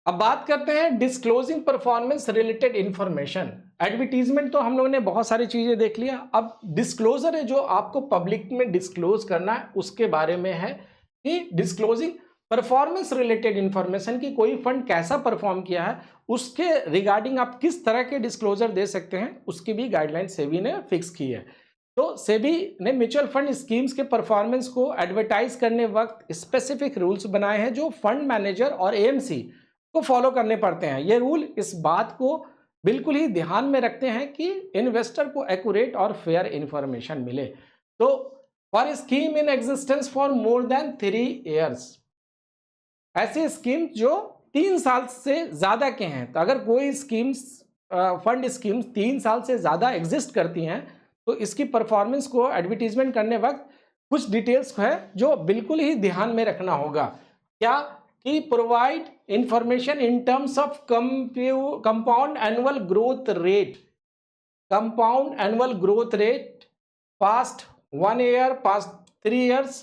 अब बात करते हैं disclosing performance related information. Advertisement तो हम लोगों ने बहुत सारी चीजें देख लिया, अब डिस्क्लोजर है जो आपको पब्लिक में डिस्क्लोज करना है उसके बारे में है कि डिस्क्लोजिंग परफॉर्मेंस रिलेटेड इंफॉर्मेशन की कोई फंड कैसा परफॉर्म किया है उसके रिगार्डिंग आप किस तरह के डिस्क्लोजर दे सकते हैं उसकी भी गाइडलाइन सेबी ने फिक्स की है। तो सेबी ने म्यूचुअल फंड स्कीम्स के परफॉर्मेंस को एडवर्टाइज करने वक्त स्पेसिफिक रूल्स बनाए हैं जो फंड मैनेजर और एएमसी को फॉलो करने पड़ते हैं। ये रूल इस बात को बिल्कुल ही ध्यान में रखते हैं कि इन्वेस्टर को एक्यूरेट और फेयर इंफॉर्मेशन मिले। तो for scheme in existence for more than 3 years, ऐसे स्कीम जो 3 साल से ज्यादा के हैं, तो अगर कोई स्कीम्स फंड स्कीम्स 3 साल से ज्यादा एग्जिस्ट करती हैं तो इसकी परफॉर्मेंस को एडवर्टीजमेंट करने वक्त कुछ डिटेल्स है जो बिल्कुल ही ध्यान में रखना होगा। क्या कि provide information in terms of compound annual growth rate, compound annual growth rate past 1 year, past 3 years,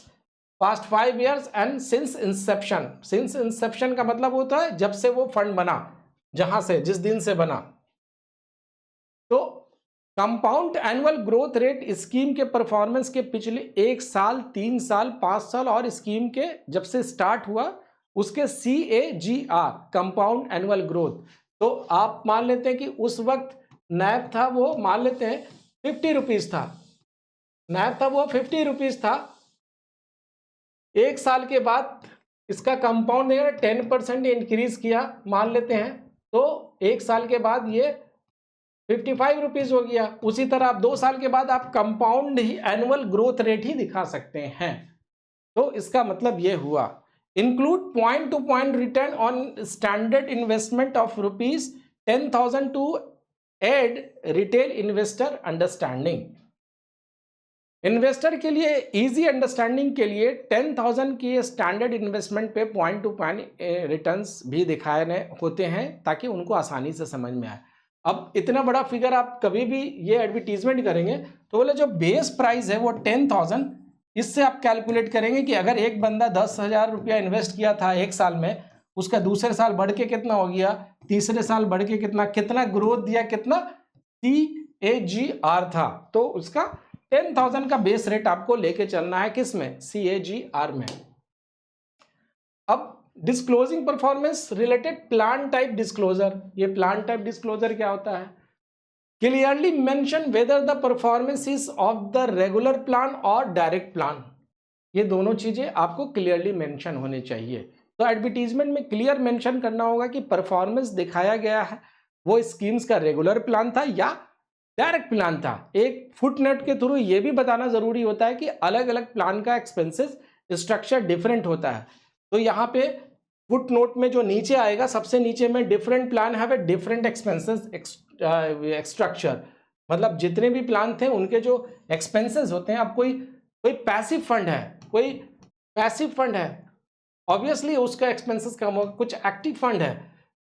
past 5 years and since Inception. Since Inception का मतलब होता है जब से वो फंड बना, जहां से जिस दिन से बना। तो compound annual growth rate scheme के परफॉर्मेंस के पिछले 1 साल, 3 साल, 5 साल और स्कीम के जब से स्टार्ट हुआ उसके CAGR कंपाउंड एनुअल ग्रोथ। तो आप मान लेते हैं कि उस वक्त नैब था वो मान लेते हैं 50 रुपीज था, नैब था वो 50 रुपीज था। 1 साल के बाद इसका कंपाउंड 10% इंक्रीज किया मान लेते हैं, तो 1 साल के बाद ये 55 रुपीज हो गया। उसी तरह आप 2 साल के बाद आप कंपाउंड ही एनुअल ग्रोथ रेट ही दिखा सकते हैं। तो इसका मतलब ये हुआ include point to point return on standard investment of ₹10,000 to aid retail investor understanding. Investor के लिए इजी अंडरस्टैंडिंग के लिए 10,000 की स्टैंडर्ड इन्वेस्टमेंट पे पॉइंट टू पॉइंट रिटर्न्स भी दिखाए होते हैं ताकि उनको आसानी से समझ में आए। अब इतना बड़ा फिगर आप कभी भी ये एडवर्टीजमेंट करेंगे तो बोले जो बेस प्राइस है वो 10,000, इससे आप कैलकुलेट करेंगे कि अगर एक बंदा 10,000 रुपया इन्वेस्ट किया था 1 साल में, उसका दूसरे साल बढ़ के कितना हो गया, तीसरे साल बढ़ के कितना कितना ग्रोथ दिया, कितना CAGR था। तो उसका 10,000 का बेस रेट आपको लेके चलना है किसमें, CAGR में। अब disclosing performance related plan type disclosure. ये प्लान टाइप डिस्क्लोजर क्या होता है, clearly mention whether the performance is of the regular plan और डायरेक्ट प्लान। ये दोनों चीजें आपको क्लियरली मेंशन होनी चाहिए। तो एडवर्टीजमेंट में क्लियर मेंशन करना होगा कि परफॉर्मेंस दिखाया गया है वो स्कीम्स का रेगुलर प्लान था या डायरेक्ट प्लान था। एक फुटनोट के थ्रू ये भी बताना जरूरी होता है कि अलग अलग प्लान का एक्सपेंसेस स्ट्रक्चर डिफरेंट होता है। तो यहाँ पे फुटनोट में जो नीचे आएगा सबसे नीचे में डिफरेंट प्लान है डिफरेंट एक्सपेंसेस स्ट्रक्चर, मतलब जितने भी प्लान थे उनके जो एक्सपेंसेस होते हैं। अब कोई पैसिव फंड है, कोई पैसिव फंड है, ऑब्वियसली उसका एक्सपेंसेस कम होगा। कुछ एक्टिव फंड है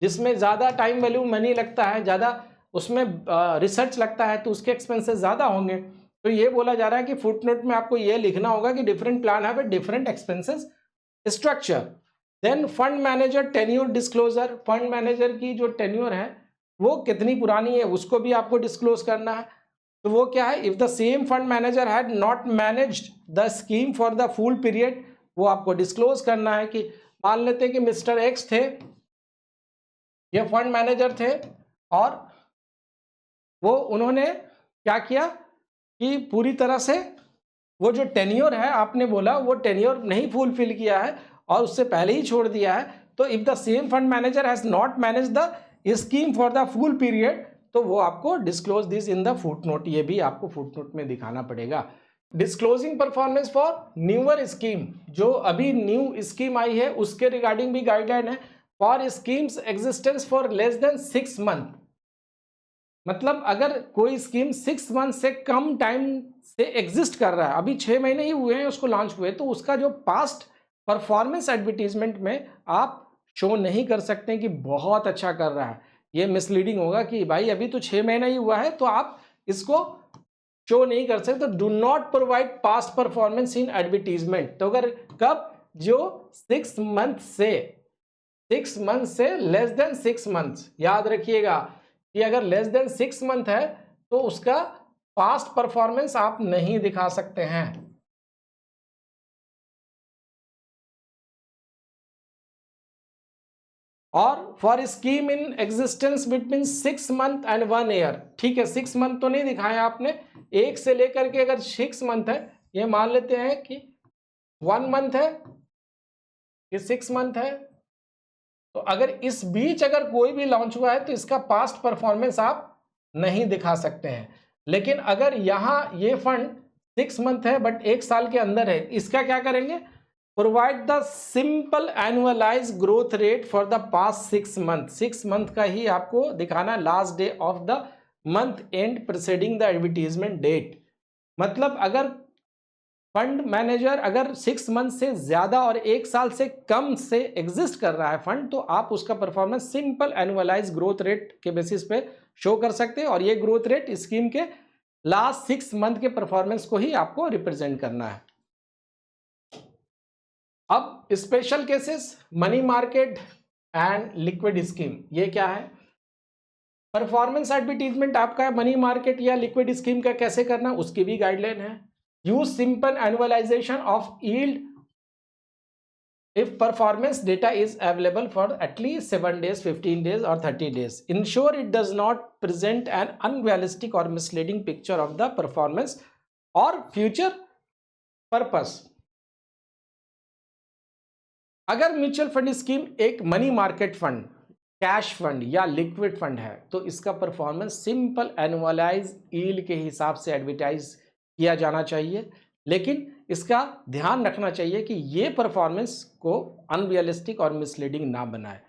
जिसमें ज़्यादा टाइम वैल्यू मनी लगता है, ज़्यादा उसमें रिसर्च लगता है, तो उसके एक्सपेंसेस ज़्यादा होंगे। तो ये बोला जा रहा है कि फुटनोट में आपको ये लिखना होगा कि डिफरेंट प्लान है different expenses structure. Then fund manager tenure disclosure, fund manager की जो टेन्योर है वो कितनी पुरानी है उसको भी आपको डिस्क्लोज करना है। तो वो क्या है, if the same fund manager had not managed the scheme for the full period, वो आपको डिस्क्लोज करना है कि मान लेते हैं कि मिस्टर एक्स थे, ये फंड मैनेजर थे और वो उन्होंने क्या किया कि पूरी तरह से वो जो टेन्योर है आपने बोला वो टेन्योर नहीं फुलफिल किया है और उससे पहले ही छोड़ दिया है। तो if the same fund manager has not manage the scheme for the full period, तो वो आपको disclose this in the footnote, ये भी आपको फुटनोट में दिखाना पड़ेगा। Disclosing performance for newer scheme, जो अभी न्यू स्कीम आई है उसके रिगार्डिंग भी गाइडलाइन है। For schemes existence for less than 6 month, मतलब अगर कोई स्कीम 6 month से कम टाइम से एग्जिस्ट कर रहा है, अभी 6 महीने ही हुए हैं उसको लॉन्च हुए, तो उसका जो पास्ट परफॉर्मेंस एडवर्टीजमेंट में आप शो नहीं कर सकते कि बहुत अच्छा कर रहा है। ये मिसलीडिंग होगा कि भाई अभी तो 6 महीना ही हुआ है तो आप इसको शो नहीं कर सकते। तो do not provide past performance in advertisement. तो अगर कब, जो 6 month से 6 मंथ से लेस देन 6 मंथ्स। याद रखिएगा कि अगर लेस देन 6 मंथ है तो उसका पास्ट परफॉर्मेंस आप नहीं दिखा सकते हैं। और for scheme in existence between 6 month and 1 year, ठीक है 6 मंथ तो नहीं दिखाया आपने, 1 से लेकर के अगर 6 मंथ है, ये मान लेते हैं कि 1 मंथ है, ये 6 मंथ है, तो अगर इस बीच अगर कोई भी लॉन्च हुआ है तो इसका पास्ट परफॉर्मेंस आप नहीं दिखा सकते हैं। लेकिन अगर यहां ये फंड 6 मंथ है बट 1 साल के अंदर है, इसका क्या करेंगे, provide the simple annualise growth rate for the past 6 month. 6 month का ही आपको दिखाना, last day of the month and preceding the advertisement date. मतलब अगर फंड मैनेजर अगर 6 मंथ से ज्यादा और 1 साल से कम से एग्जिस्ट कर रहा है फंड, तो आप उसका performance simple annualise growth rate के बेसिस पे शो कर सकते हैं, और ये ग्रोथ रेट स्कीम के लास्ट 6 मंथ के परफॉर्मेंस को ही आपको रिप्रेजेंट करना है। अब special cases, money market and liquid scheme, ये क्या है, परफॉर्मेंस एडवर्टीजमेंट आपका मनी मार्केट या लिक्विड स्कीम का कैसे करना, उसकी भी गाइडलाइन है। Use simple annualisation of yield if performance data is available for at least 7 days, 15 days or 30 days. Ensure it does not present an unrealistic or misleading picture of the performance or future purpose. अगर mutual fund scheme एक money market fund, cash fund या liquid fund है, तो इसका performance simple annualise yield के हिसाब से advertise किया जाना चाहिए, लेकिन इसका ध्यान रखना चाहिए कि ये परफॉर्मेंस को अनरियलिस्टिक और मिसलीडिंग ना बनाए।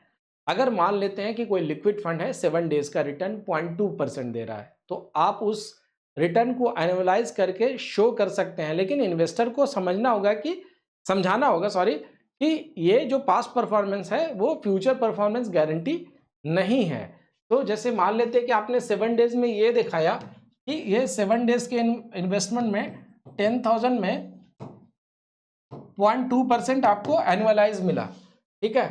अगर मान लेते हैं कि कोई लिक्विड फंड है 7 डेज का रिटर्न 0.2% दे रहा है, तो आप उस रिटर्न को एनुअलाइज करके शो कर सकते हैं, लेकिन इन्वेस्टर को समझना होगा कि कि ये जो पास्ट परफॉर्मेंस है वो फ्यूचर परफॉर्मेंस गारंटी नहीं है। तो जैसे मान लेते हैं कि आपने 7 डेज में ये दिखाया कि ये 7 डेज के इन्वेस्टमेंट में 10,000 में 0.2% आपको एनुअलाइज मिला, ठीक है,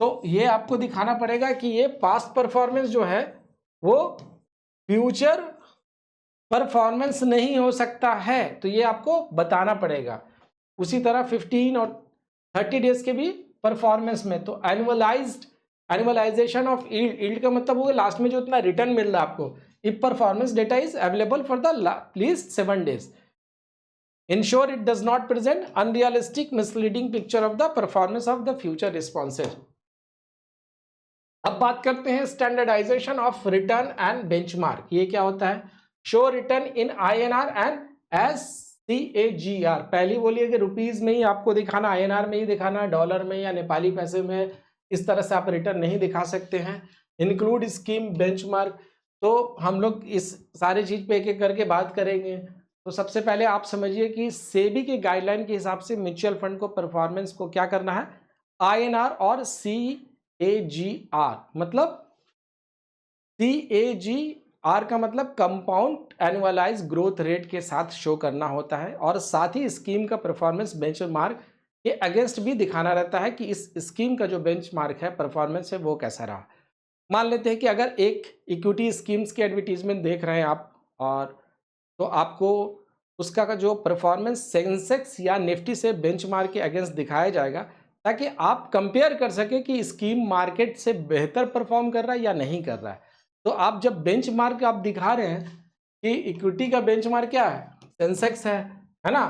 तो ये आपको दिखाना पड़ेगा कि ये पास्ट परफॉर्मेंस जो है वो फ्यूचर परफॉर्मेंस नहीं हो सकता है, तो ये आपको बताना पड़ेगा। उसी तरह 15 और 30 डेज के भी परफॉर्मेंस में, तो एनुअलाइजेशन ऑफ यील्ड का मतलब होगा लास्ट में जो इतना रिटर्न मिल रहा है आपको, if performance data is available for the least 7 days. Ensure it does not present unrealistic, misleading picture of the performance of the future responses. अब बात करते हैं standardisation of return and benchmark. ये क्या होता है, show return in INR and SCAGR। पहली बोलिए कि रुपीज में ही आपको दिखाना, INR में ही दिखाना, डॉलर में या नेपाली पैसे में, इस तरह से आप रिटर्न नहीं दिखा सकते हैं। इंक्लूड स्कीम बेंचमार्क, तो हम लोग इस सारी चीज पे एक एक करके बात करेंगे। तो सबसे पहले आप समझिए कि सेबी के गाइडलाइन के हिसाब से म्यूचुअल फंड को परफॉर्मेंस को क्या करना है, INR और CAGR, मतलब CAGR का मतलब कंपाउंड एनुअलाइज ग्रोथ रेट के साथ शो करना होता है, और साथ ही स्कीम का परफॉर्मेंस बेंचमार्क के अगेंस्ट भी दिखाना रहता है कि इस स्कीम का जो बेंचमार्क है परफॉर्मेंस है वो कैसा रहा। मान लेते हैं कि अगर एक इक्विटी स्कीम्स के एडवर्टीजमेंट देख रहे हैं आप, और तो आपको उसका का जो परफॉर्मेंस सेंसेक्स या निफ्टी से बेंचमार्क के अगेंस्ट दिखाया जाएगा, ताकि आप कंपेयर कर सके कि स्कीम मार्केट से बेहतर परफॉर्म कर रहा है या नहीं कर रहा है। तो आप जब बेंचमार्क आप दिखा रहे हैं कि इक्विटी का बेंचमार्क क्या है, सेंसेक्स है ना,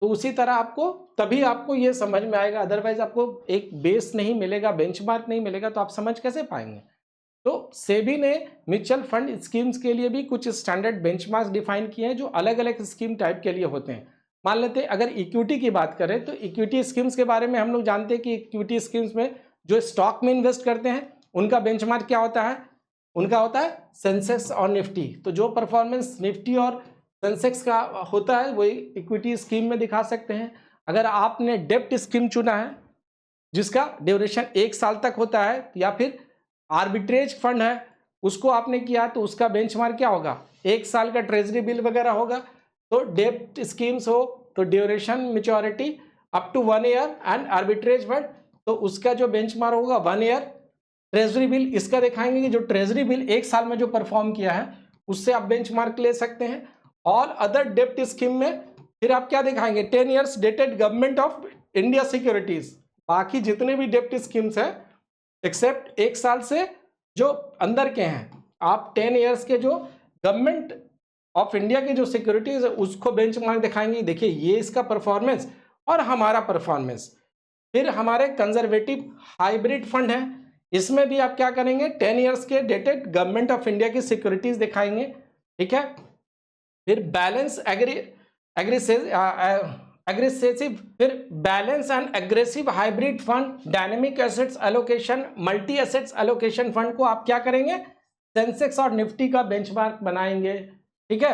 तो उसी तरह आपको तभी आपको ये समझ में आएगा, अदरवाइज आपको एक बेस नहीं मिलेगा, बेंचमार्क नहीं मिलेगा, तो आप समझ कैसे पाएंगे। तो सेबी ने म्यूचुअल फंड स्कीम्स के लिए भी कुछ स्टैंडर्ड बेंचमार्क्स डिफाइन किए हैं जो अलग अलग स्कीम टाइप के लिए होते हैं। मान लेते हैं अगर इक्विटी की बात करें, तो इक्विटी स्कीम्स के बारे में हम लोग जानते हैं कि इक्विटी स्कीम्स में जो स्टॉक में इन्वेस्ट करते हैं उनका बेंचमार्क क्या होता है, उनका होता है सेंसेक्स और निफ्टी। तो जो परफॉर्मेंस निफ्टी और सेंसेक्स का होता है वही इक्विटी स्कीम में दिखा सकते हैं। अगर आपने डेब्ट स्कीम चुना है जिसका ड्यूरेशन 1 साल तक होता है, या फिर आर्बिट्रेज फंड है उसको आपने किया, तो उसका बेंचमार्क क्या होगा, 1 साल का ट्रेजरी बिल वगैरह होगा। तो डेब्ट स्कीम्स हो तो duration maturity up to 1 year, and arbitrage fund तो उसका जो बेंचमार्क होगा 1 ईयर। ट्रेजरी बिल इसका दिखाएंगे कि जो ट्रेजरी बिल 1 साल में जो परफॉर्म किया है उससे आप बेंचमार्क ले सकते हैं। ऑल अदर डेप्ट स्कीम में फिर आप क्या दिखाएंगे, 10 years dated government of India securities. बाकी जितने भी डेप्ट स्कीम्स है एक्सेप्ट 1 साल से जो अंदर के हैं, आप 10 ईयर्स के जो गवर्नमेंट ऑफ इंडिया के जो सिक्योरिटीज है उसको बेंचमार्क दिखाएंगे। देखिए ये इसका परफॉर्मेंस और हमारा परफॉर्मेंस। फिर हमारे कंजर्वेटिव हाइब्रिड फंड है, इसमें भी आप क्या करेंगे, 10 ईयर्स के डेटेड गवर्नमेंट ऑफ इंडिया की सिक्योरिटीज दिखाएंगे। ठीक है। फिर बैलेंस एग्रेसिव फिर balance and aggressive hybrid fund, dynamic assets allocation, multi assets allocation fund को आप क्या करेंगे, सेंसेक्स और निफ्टी का बेंचमार्क बनाएंगे। ठीक है।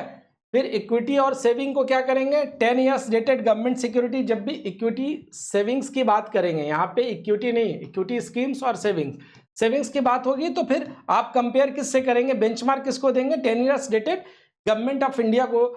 फिर इक्विटी और सेविंग को क्या करेंगे, 10 ईयर्स डेटेड गवर्नमेंट सिक्योरिटी। जब भी इक्विटी सेविंग्स की बात करेंगे, यहाँ पे इक्विटी नहीं, इक्विटी स्कीम्स और सेविंग्स की बात होगी, तो फिर आप कंपेयर किससे करेंगे, बेंचमार्क किसको देंगे, 10 years dated government of India को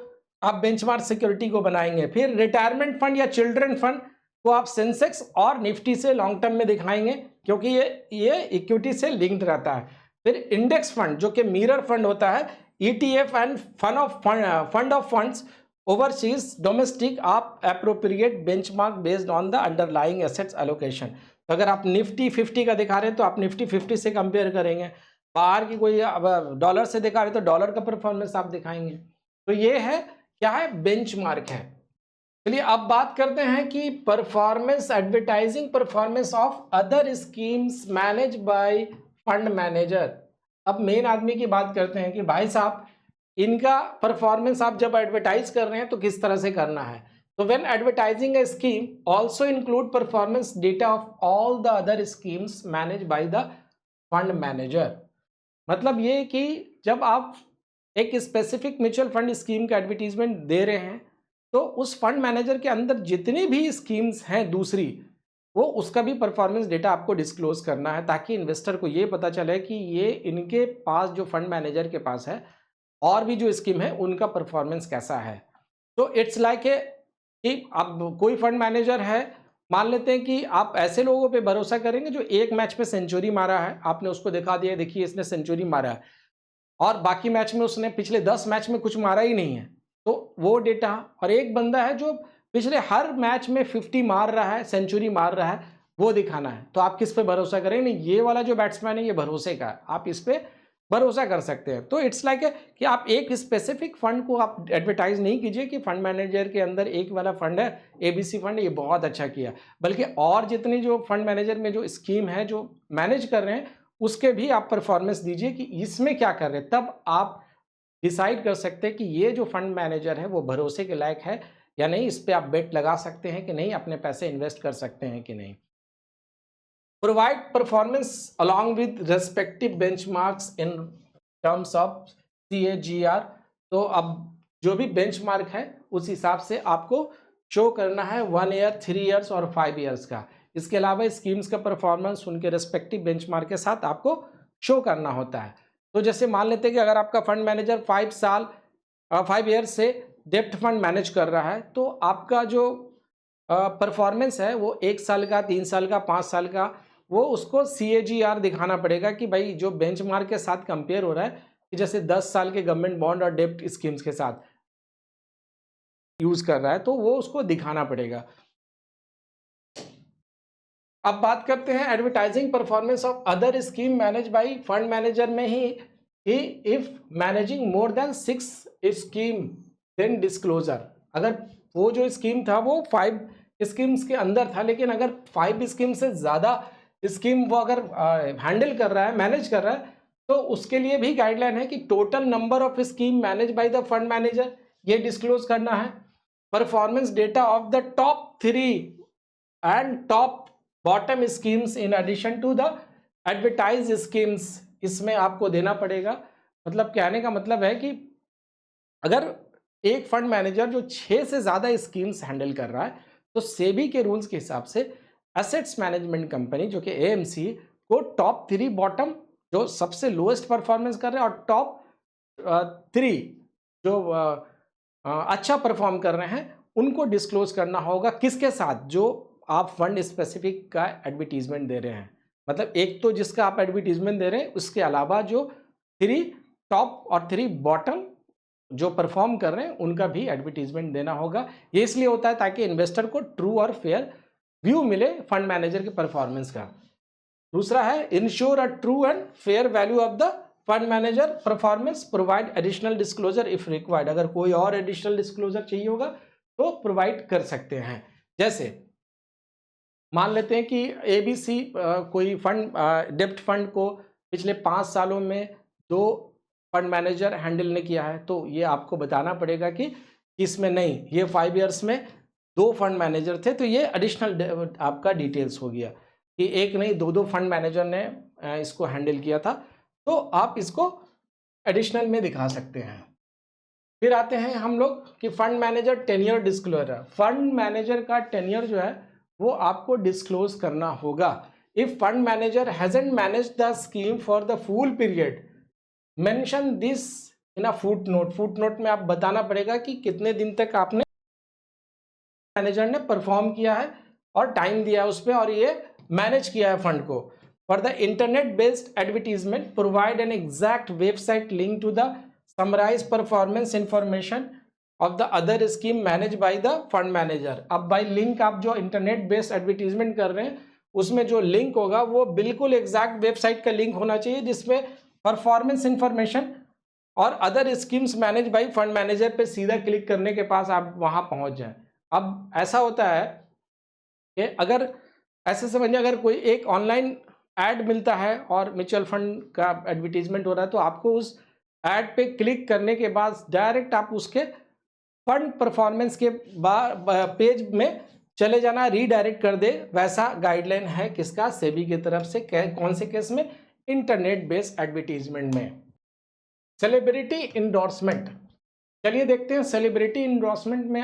आप बेंचमार्क सिक्योरिटी को बनाएंगे। फिर रिटायरमेंट फंड या चिल्ड्रन फंड को आप सेंसेक्स और निफ्टी से लॉन्ग टर्म में दिखाएंगे, क्योंकि ये इक्विटी से लिंक्ड रहता है। फिर इंडेक्स फंड जो कि मिरर फंड होता है, ETF and fund of funds overseas domestic, आप appropriate benchmark based on the underlying assets allocation. तो अगर आप निफ्टी 50 का दिखा रहे हैं तो आप निफ्टी 50 से कंपेयर करेंगे, बाहर की कोई डॉलर से दिखा रहे तो डॉलर का परफॉर्मेंस आप दिखाएंगे। तो ये है क्या है, बेंचमार्क है। चलिए अब बात करते हैं कि performance, advertising performance of other schemes manage by fund manager. अब मेन आदमी की बात करते हैं कि भाई साहब इनका परफॉर्मेंस आप जब एडवर्टाइज कर रहे हैं तो किस तरह से करना है। तो when advertising A scheme also include performance data of all the other schemes manage by the fund manager. मतलब ये कि जब आप एक स्पेसिफिक म्यूचुअल फंड स्कीम का एडवर्टीजमेंट दे रहे हैं तो उस फंड मैनेजर के अंदर जितनी भी स्कीम्स हैं दूसरी, वो उसका भी परफॉर्मेंस डेटा आपको डिस्क्लोज करना है, ताकि इन्वेस्टर को ये पता चले कि ये इनके पास जो फंड मैनेजर के पास है और भी जो स्कीम है उनका परफॉर्मेंस कैसा है। तो इट्स लाइक कि अब कोई फंड मैनेजर है, मान लेते हैं कि आप ऐसे लोगों पे भरोसा करेंगे जो एक मैच में सेंचुरी मारा है, आपने उसको दिखा दिया देखिए इसने सेंचुरी मारा है, और बाकी मैच में उसने पिछले 10 मैच में कुछ मारा ही नहीं है, तो वो डेटा। और एक बंदा है जो पिछले हर मैच में 50 मार रहा है, सेंचुरी मार रहा है, वो दिखाना है। तो आप किस पे भरोसा करेंगे, नहीं ये वाला जो बैट्समैन है ये भरोसे का है, आप इस पे भरोसा कर सकते हैं। तो इट्स लाइक कि आप एक स्पेसिफिक फंड को आप एडवर्टाइज नहीं कीजिए कि फंड मैनेजर के अंदर एक वाला फंड है, ABC फंड, ये बहुत अच्छा किया, बल्कि और जितनी जो फंड मैनेजर में जो स्कीम है जो मैनेज कर रहे हैं उसके भी आप परफॉर्मेंस दीजिए कि इसमें क्या कर रहे हैं। तब आप डिसाइड कर सकते हैं कि ये जो फंड मैनेजर है वो भरोसे के लायक है या नहीं, इस पे आप बेट लगा सकते हैं कि नहीं, अपने पैसे इन्वेस्ट कर सकते हैं कि नहीं। Provide performance along with respective benchmarks in terms of CAGR। तो अब जो भी बेंचमार्क है उस हिसाब से आपको शो करना है 1 ईयर, 3 ईयर्स और 5 ईयर्स का। इसके अलावा स्कीम्स का परफॉर्मेंस उनके रेस्पेक्टिव बेंचमार्क के साथ आपको शो करना होता है। तो जैसे मान लेते हैं कि अगर आपका फंड मैनेजर 5 ईयर से डेप्ट फंड मैनेज कर रहा है, तो आपका जो परफॉर्मेंस है वो 1 साल का, 3 साल का, 5 साल का, वो उसको CAGR दिखाना पड़ेगा कि भाई जो बेंचमार्क के साथ कंपेयर हो रहा है, कि जैसे 10 साल के गवर्नमेंट बॉन्ड और डेप्ट स्कीम्स के साथ यूज कर रहा है, तो वो उसको दिखाना पड़ेगा। अब बात करते हैं advertising performance of other scheme manage by fund manager में ही if managing more than 6 scheme then disclosure. अगर वो जो स्कीम था वो 5 स्कीम्स के अंदर था, लेकिन अगर 5 स्कीम से ज़्यादा स्कीम वो अगर हैंडल कर रहा है, मैनेज कर रहा है, तो उसके लिए भी गाइडलाइन है कि total number of scheme manage by the fund manager ये डिस्क्लोज करना है। Performance data of the top 3 and top bottom schemes in addition to the advertise schemes, इसमें आपको देना पड़ेगा। मतलब कहने का मतलब है कि अगर एक फंड मैनेजर जो 6 से ज़्यादा स्कीम्स हैंडल कर रहा है, तो सेबी के रूल्स के हिसाब से एसेट्स मैनेजमेंट कंपनी जो कि AMC को टॉप 3 बॉटम जो सबसे लोएस्ट परफॉर्मेंस कर रहे हैं और टॉप 3 जो अच्छा परफॉर्म कर रहे हैं उनको डिस्क्लोज करना होगा। किसके साथ, जो आप फंड स्पेसिफिक का एडवर्टीजमेंट दे रहे हैं, मतलब एक तो जिसका आप एडवर्टीजमेंट दे रहे हैं, उसके अलावा जो 3 टॉप और 3 बॉटम जो परफॉर्म कर रहे हैं उनका भी एडवर्टीजमेंट देना होगा। ये इसलिए होता है ताकि इन्वेस्टर को ट्रू और फेयर व्यू मिले फंड मैनेजर के परफॉर्मेंस का। दूसरा है ensure a true and fair value of the fund manager performance, provide additional disclosure if required. अगर कोई और एडिशनल डिस्क्लोजर चाहिए होगा तो प्रोवाइड कर सकते हैं। जैसे मान लेते हैं कि ABC कोई फंड डेब्ट फंड को पिछले 5 सालों में 2 फंड मैनेजर हैंडल ने किया है, तो ये आपको बताना पड़ेगा कि इसमें नहीं, ये 5 इयर्स में 2 फंड मैनेजर थे, तो ये एडिशनल आपका डिटेल्स हो गया कि एक नहीं 2 फंड मैनेजर ने इसको हैंडल किया था, तो आप इसको एडिशनल में दिखा सकते हैं। फिर आते हैं हम लोग कि fund manager tenure disclosure. Fund manager का टेन्योर जो है वो आपको डिस्क्लोज करना होगा। If fund manager hasn't managed the scheme for the full period, mention this in a foot note. Foot note में आप बताना पड़ेगा कि कितने दिन तक आपने मैनेजर ने परफॉर्म किया है और टाइम दिया है उस पर, और ये मैनेज किया है फंड को। For the internet based advertisement provide an exact website link to the summarise performance information of the other scheme manage by the fund manager. अब बाय लिंक आप जो इंटरनेट बेस्ड एडवर्टीजमेंट कर रहे हैं उसमें जो लिंक होगा वो बिल्कुल एग्जैक्ट वेबसाइट का लिंक होना चाहिए जिसमें परफॉर्मेंस इंफॉर्मेशन और other schemes manage by fund manager पे सीधा क्लिक करने के पास आप वहां पहुंच जाएं। अब ऐसा होता है कि अगर ऐसे समझिए, अगर कोई एक ऑनलाइन ऐड मिलता है और म्यूचुअल फंड का एडवर्टीजमेंट हो रहा है, तो आपको उस ऐड पे क्लिक करने के बाद डायरेक्ट आप उसके फंड परफॉर्मेंस के पेज में चले जाना, रीडायरेक्ट कर दे। वैसा गाइडलाइन है किसका, सेबी की तरफ से। कौन से केस में, इंटरनेट बेस्ड एडवर्टीजमेंट में। सेलिब्रिटी इंडोर्समेंट, चलिए देखते हैं सेलिब्रिटी इंडोर्समेंट में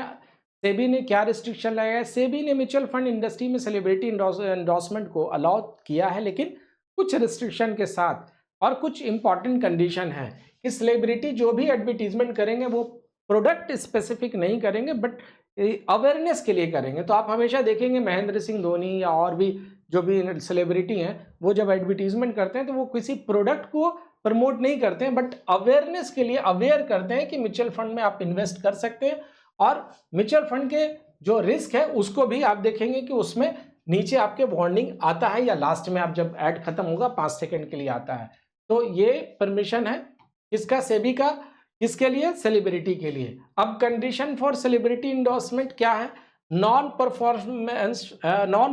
सेबी ने क्या रिस्ट्रिक्शन लगाया है। सेबी ने म्यूचुअल फंड इंडस्ट्री में सेलिब्रिटी इंडोर्समेंट को अलाउ किया है, लेकिन कुछ रिस्ट्रिक्शन के साथ, और कुछ इंपॉर्टेंट कंडीशन है कि सेलिब्रिटी जो भी एडवर्टीजमेंट करेंगे वो प्रोडक्ट स्पेसिफिक नहीं करेंगे बट अवेयरनेस के लिए करेंगे। तो आप हमेशा देखेंगे महेंद्र सिंह धोनी या और भी जो भी सेलिब्रिटी हैं वो जब एडवर्टीजमेंट करते हैं तो वो किसी प्रोडक्ट को प्रमोट नहीं करते हैं बट अवेयरनेस के लिए अवेयर करते हैं कि म्यूचुअल फंड में आप इन्वेस्ट कर सकते हैं। और म्यूचुअल फंड के जो रिस्क है उसको भी आप देखेंगे कि उसमें नीचे आपके वार्निंग आता है, या लास्ट में आप जब ऐड खत्म होगा 5 सेकंड के लिए आता है। तो ये परमिशन है किसका, सेबी का। किसके लिए, सेलिब्रिटी के लिए। अब कंडीशन फॉर सेलिब्रिटी इंडोर्समेंट क्या है, नॉन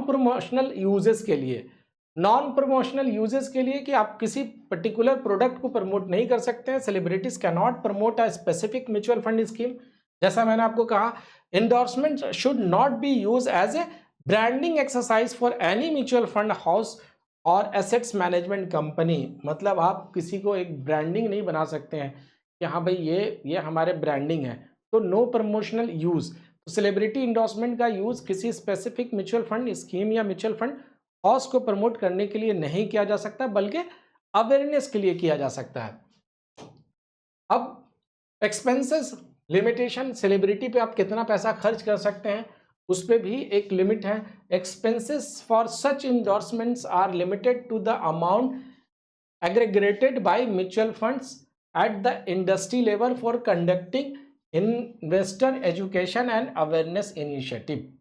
प्रमोशनल यूजेस के लिए। नॉन प्रमोशनल यूजेस के लिए कि आप किसी पर्टिकुलर प्रोडक्ट को प्रमोट नहीं कर सकते हैं। Celebrities can not promote a specific mutual fund scheme. जैसा मैंने आपको कहा, endorsement should not be use as a branding exercise for any mutual fund house और एसेट्स मैनेजमेंट कंपनी। मतलब आप किसी को एक ब्रांडिंग नहीं बना सकते हैं कि हाँ भाई ये हमारे ब्रांडिंग है, तो नो प्रमोशनल यूज। तो सेलिब्रिटी इंडोर्समेंट का यूज किसी स्पेसिफिक म्यूचुअल फंड स्कीम या म्यूचुअल फंड हाउस को प्रमोट करने के लिए नहीं किया जा सकता, बल्कि अवेयरनेस के लिए किया जा सकता है। अब एक्सपेंसेस लिमिटेशन, सेलिब्रिटी पे आप कितना पैसा खर्च कर सकते हैं उस पर भी एक लिमिट है। Expenses for such endorsements are limited to the amount aggregated by mutual funds at the industry level for conducting investor education and awareness initiative.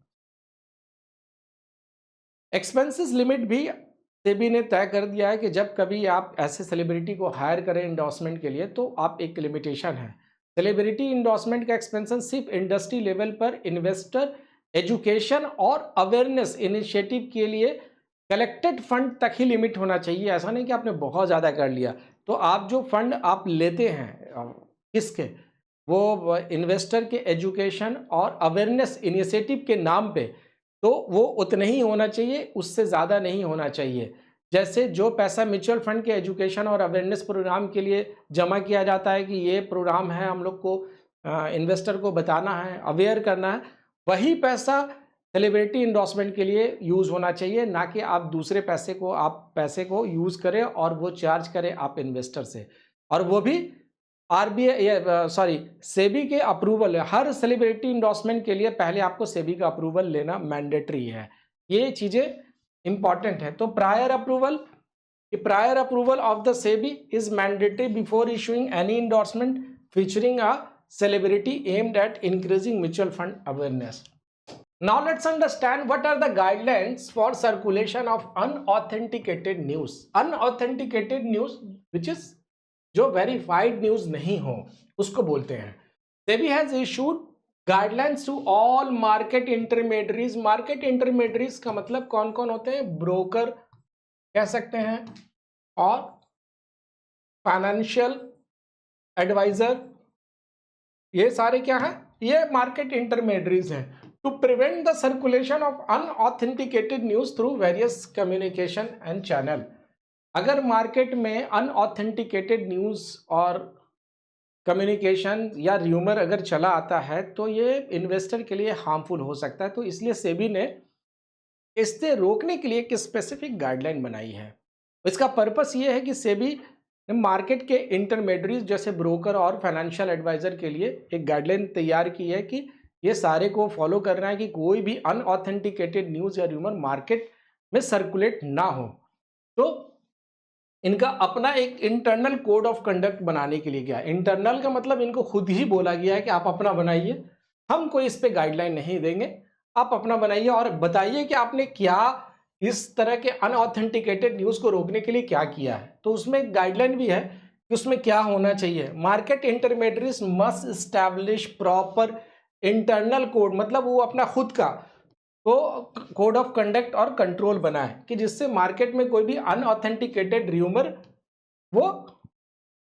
Expenses limit भी सेबी ने तय कर दिया है कि जब कभी आप ऐसे सेलिब्रिटी को हायर करें इंडोर्समेंट के लिए तो आप एक लिमिटेशन है। सेलिब्रिटी इंडोर्समेंट का एक्सपेंसेस सिर्फ इंडस्ट्री लेवल पर इन्वेस्टर एजुकेशन और अवेयरनेस इनिशिएटिव के लिए कलेक्टेड फंड तक ही लिमिट होना चाहिए। ऐसा नहीं कि आपने बहुत ज़्यादा कर लिया। तो आप जो फंड आप लेते हैं किसके, वो इन्वेस्टर के एजुकेशन और अवेयरनेस इनिशिएटिव के नाम पे, तो वो उतना ही होना चाहिए, उससे ज़्यादा नहीं होना चाहिए। जैसे जो पैसा म्यूचुअल फंड के एजुकेशन और अवेयरनेस प्रोग्राम के लिए जमा किया जाता है कि ये प्रोग्राम है, हम लोग को इन्वेस्टर को बताना है, अवेयर करना है, वही पैसा सेलिब्रिटी इंडोर्समेंट के लिए यूज़ होना चाहिए, ना कि आप दूसरे पैसे को यूज़ करें और वो चार्ज करें आप इन्वेस्टर से, और वो भी सेबी के अप्रूवल है। हर सेलिब्रिटी इंडोर्समेंट के लिए पहले आपको सेबी का अप्रूवल लेना मैंडेटरी है। ये चीजें इंपॉर्टेंट है। तो prior approval of the SEBI is mandatory before issuing any endorsement featuring a celebrity aimed at increasing mutual fund awareness. Now let's understand what are the guidelines for circulation of unauthenticated news. Unauthenticated news which is जो verified news नहीं हो उसको बोलते हैं। SEBI has issued guidelines to all market intermediaries. Market intermediaries का मतलब कौन कौन होते हैं? ब्रोकर कह सकते हैं और फाइनेंशियल एडवाइजर, ये सारे क्या है? ये मार्केट इंटरमीडिएट्स हैं। To prevent the circulation of unauthenticated news through various communication and channel. अगर मार्केट में अनऑथेंटिकेटेड न्यूज और कम्युनिकेशन या र्यूमर अगर चला आता है तो ये इन्वेस्टर के लिए हार्मफुल हो सकता है। तो इसलिए सेबी ने इससे रोकने के लिए एक स्पेसिफिक गाइडलाइन बनाई है। इसका पर्पस ये है कि सेबी मार्केट के इंटरमीडिएट जैसे ब्रोकर और फाइनेंशियल एडवाइजर के लिए एक गाइडलाइन तैयार की है कि ये सारे को फॉलो करना है कि कोई भी अनऑथेंटिकेटेड न्यूज़ या र्यूमर मार्केट में सर्कुलेट ना हो। तो इनका अपना एक इंटरनल कोड ऑफ कंडक्ट बनाने के लिए गया। इंटरनल का मतलब इनको खुद ही बोला गया है कि आप अपना बनाइए, हम कोई इस पे गाइडलाइन नहीं देंगे, आप अपना बनाइए और बताइए कि आपने क्या इस तरह के अनऑथेंटिकेटेड न्यूज को रोकने के लिए क्या किया है। तो उसमें एक गाइडलाइन भी है कि उसमें क्या होना चाहिए। Market intermediates must establish proper internal code, मतलब वो अपना खुद का तो कोड ऑफ कंडक्ट और कंट्रोल बनाए कि जिससे मार्केट में कोई भी अनऑथेंटिकेटेड र्यूमर वो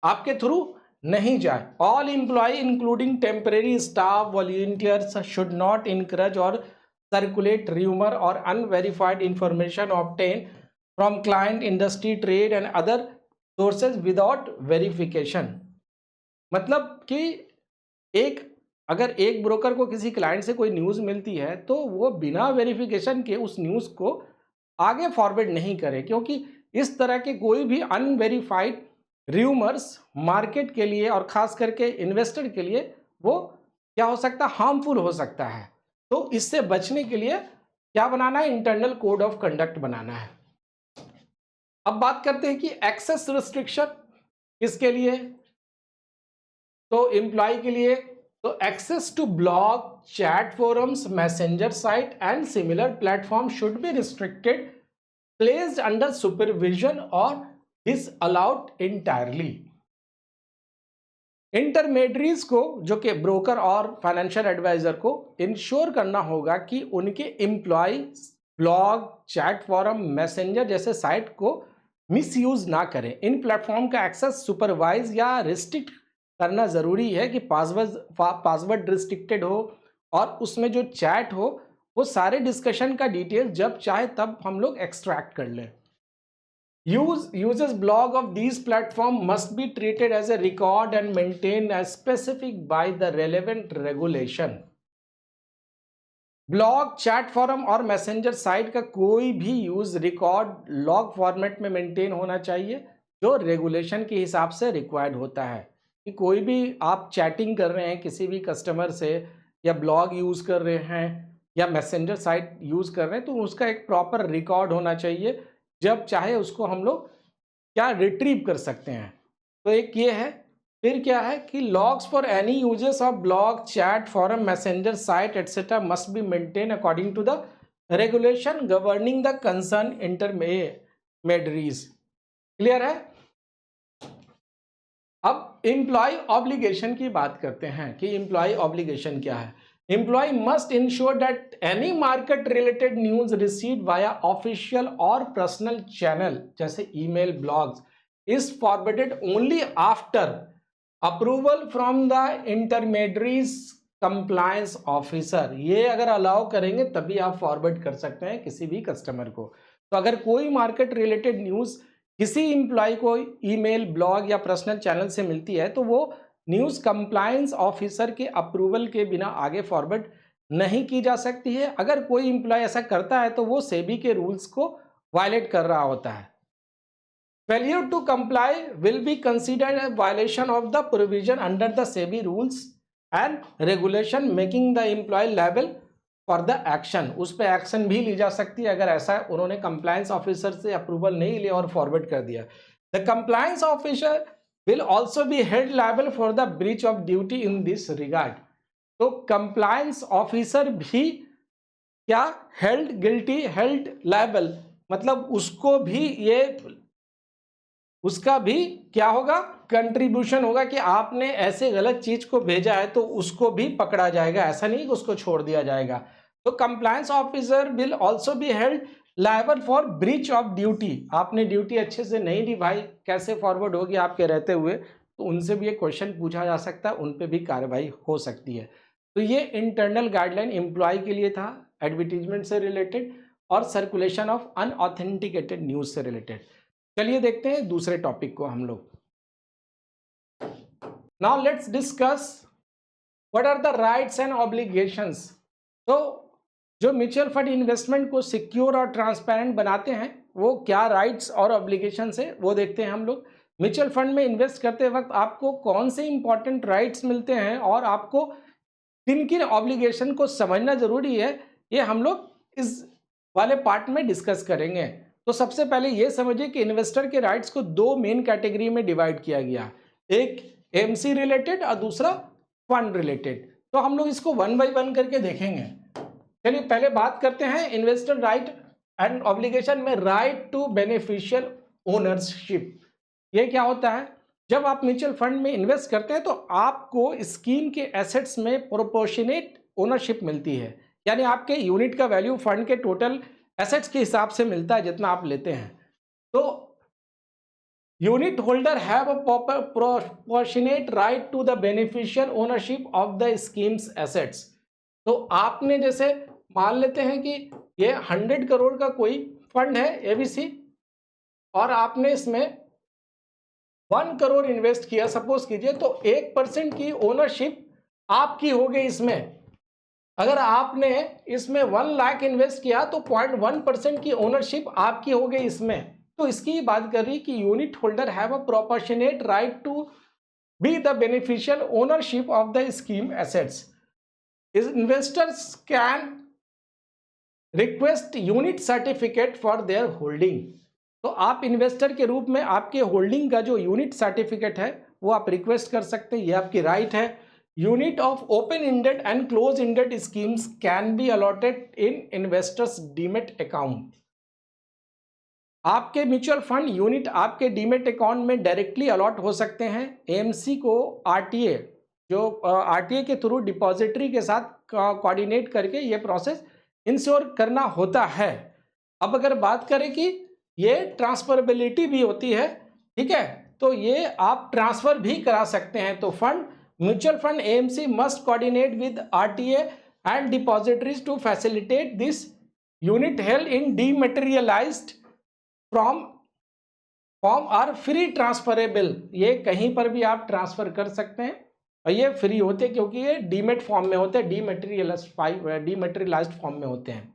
आपके थ्रू नहीं जाए। All employ including temporary staff volunteers should not encourage और circulate rumor or unverified information obtained from client, industry, trade and other sources without verification। मतलब कि अगर एक ब्रोकर को किसी क्लाइंट से कोई न्यूज मिलती है तो वो बिना वेरिफिकेशन के उस न्यूज को आगे फॉरवर्ड नहीं करे, क्योंकि इस तरह के कोई भी अनवेरिफाइड र्यूमर्स मार्केट के लिए और खास करके इन्वेस्टर के लिए वो क्या हो सकता है? हार्मफुल हो सकता है। तो इससे बचने के लिए क्या बनाना है? इंटरनल कोड ऑफ कंडक्ट बनाना है। अब बात करते हैं कि एक्सेस रिस्ट्रिक्शन किसके लिए? तो एम्प्लॉय के लिए। तो access to blog, chat forums, messenger site and similar platform should be restricted, placed under supervision और डिसअलाउड इंटायरली। इंटरमीडिएट्स को जो कि ब्रोकर और फाइनेंशियल एडवाइजर को इंश्योर करना होगा कि उनके employ blog, chat forum, messenger जैसे साइट को मिसयूज ना करें। इन प्लेटफॉर्म का एक्सेस सुपरवाइज या रिस्ट्रिक्ट करना ज़रूरी है कि पासवर्ड रिस्ट्रिक्टेड हो और उसमें जो चैट हो वो सारे डिस्कशन का डिटेल जब चाहे तब हम लोग एक्सट्रैक्ट कर लें। Users blog of these platform must be treated as a record and maintained as specific by the relevant regulation। Blog, chat forum और मैसेंजर साइट का कोई भी यूज रिकॉर्ड लॉग फॉर्मेट में मेंटेन होना चाहिए जो रेगुलेशन के हिसाब से रिक्वायर्ड होता है। कि कोई भी आप चैटिंग कर रहे हैं किसी भी कस्टमर से या ब्लॉग यूज कर रहे हैं या मैसेंजर साइट यूज कर रहे हैं तो उसका एक प्रॉपर रिकॉर्ड होना चाहिए, जब चाहे उसको हम लोग क्या रिट्रीव कर सकते हैं। तो एक ये है। फिर क्या है कि logs for any uses of blog, chat forum, messenger site etcetera must be maintain according to the regulation governing the concern intermediates. Clear है? अब एम्प्लॉय ऑब्लिगेशन की बात करते हैं कि एम्प्लॉय ऑब्लिगेशन क्या है। Employee must ensure that any market related news received via official or personal channel जैसे email, blogs is forwarded only after approval from the intermediaries compliance officer। ये अगर अलाउ करेंगे तभी आप फॉरवर्ड कर सकते हैं किसी भी कस्टमर को। तो अगर कोई मार्केट रिलेटेड न्यूज किसी एम्प्लॉय को ईमेल, ब्लॉग या पर्सनल चैनल से मिलती है तो वो न्यूज कंप्लायंस ऑफिसर के अप्रूवल के बिना आगे फॉरवर्ड नहीं की जा सकती है। अगर कोई एम्प्लॉय ऐसा करता है तो वो सेबी के रूल्स को वायलेट कर रहा होता है। Failure to comply will be considered a violation of the provision under the SEBI rules and regulation making the employ liable for the action, उस पर एक्शन भी ली जा सकती है अगर ऐसा उन्होंने कंप्लायंस ऑफिसर से अप्रूवल नहीं लिया और फॉरवर्ड कर दिया। The compliance officer will also be held liable for the breach of duty in this regard. तो कंप्लायंस ऑफिसर भी क्या हेल्ड गिल्टी, हेल्ड लायबल, मतलब उसको भी ये, उसका भी क्या होगा, कंट्रीब्यूशन होगा कि आपने ऐसे गलत चीज को भेजा है तो उसको भी पकड़ा जाएगा, ऐसा नहीं कि उसको छोड़ दिया जाएगा। तो compliance officer will also be held liable for breach of duty, आपने ड्यूटी अच्छे से नहीं निभाई, कैसे फॉरवर्ड होगी आपके रहते हुए, तो उनसे भी ये क्वेश्चन पूछा जा सकता है, उन पे भी कार्रवाई हो सकती है। तो ये इंटरनल गाइडलाइन एम्प्लॉय के लिए था, एडवर्टीजमेंट से रिलेटेड और सर्कुलेशन ऑफ अनऑथेंटिकेटेड न्यूज से रिलेटेड। चलिए देखते हैं दूसरे टॉपिक को हम लोग। Now let's discuss what are the rights and obligations. तो जो म्यूचुअल फंड इन्वेस्टमेंट को सिक्योर और ट्रांसपेरेंट बनाते हैं वो क्या राइट्स और ऑब्लिगेशंस है वो देखते हैं हम लोग। म्यूचुअल फंड में इन्वेस्ट करते वक्त आपको कौन से इंपॉर्टेंट राइट्स मिलते हैं और आपको किन किन ऑब्लिगेशन को समझना जरूरी है, ये हम लोग इस वाले पार्ट में डिस्कस करेंगे। तो सबसे पहले ये समझिए कि इन्वेस्टर के राइट्स को दो मेन कैटेगरी में डिवाइड किया गया, एक एमसी रिलेटेड और दूसरा फंड रिलेटेड। तो हम लोग इसको वन बाय वन करके देखेंगे। चलिए पहले बात करते हैं इन्वेस्टर राइट एंड ऑब्लिगेशन में राइट टू बेनिफिशियल ओनरशिप। ये क्या होता है, जब आप म्यूचुअल फंड में इन्वेस्ट करते हैं तो आपको स्कीम के एसेट्स में प्रोपोर्शनेट ओनरशिप मिलती है, यानी आपके यूनिट का वैल्यू फंड के टोटल एसेट्स के हिसाब से मिलता है जितना आप लेते हैं। तो unit holder have a proportionate right to the beneficial ownership of the schemes assets. तो आपने जैसे मान लेते हैं कि ये 100 करोड़ का कोई फंड है एबीसी और आपने इसमें 1 करोड़ इन्वेस्ट किया सपोज कीजिए, तो 1% की ओनरशिप आपकी हो गई इसमें। अगर आपने इसमें 1 लाख इन्वेस्ट किया तो 0.1% की ओनरशिप आपकी हो गई इसमें। तो इसकी बात कर रही कि unit holder have a proportionate right to be the beneficial ownership of the scheme assets. Investors can request unit certificate for their holding. तो आप इन्वेस्टर के रूप में आपके होल्डिंग का जो यूनिट सर्टिफिकेट है वो आप रिक्वेस्ट कर सकते हैं, ये आपकी राइट है। Unit of open ended and close ended schemes can be allotted in investors demat account. आपके म्यूचुअल फंड यूनिट आपके डीमेट अकाउंट में डायरेक्टली अलॉट हो सकते हैं। एएमसी को आरटीए, जो आरटीए के थ्रू डिपॉजिटरी के साथ कोऑर्डिनेट करके ये प्रोसेस इंश्योर करना होता है। अब अगर बात करें कि ये ट्रांसफरेबिलिटी भी होती है, ठीक है, तो ये आप ट्रांसफर भी करा सकते हैं। तो fund mutual fund AMC must coordinate with RTA and depositories to facilitate this unit held in dematerialised form are free transferable. ये कहीं पर भी आप ट्रांसफर कर सकते हैं और ये फ्री होते हैं क्योंकि ये डीमेट फॉर्म में होते हैं, डीमटेरियलाइज्ड फॉर्म में होते हैं।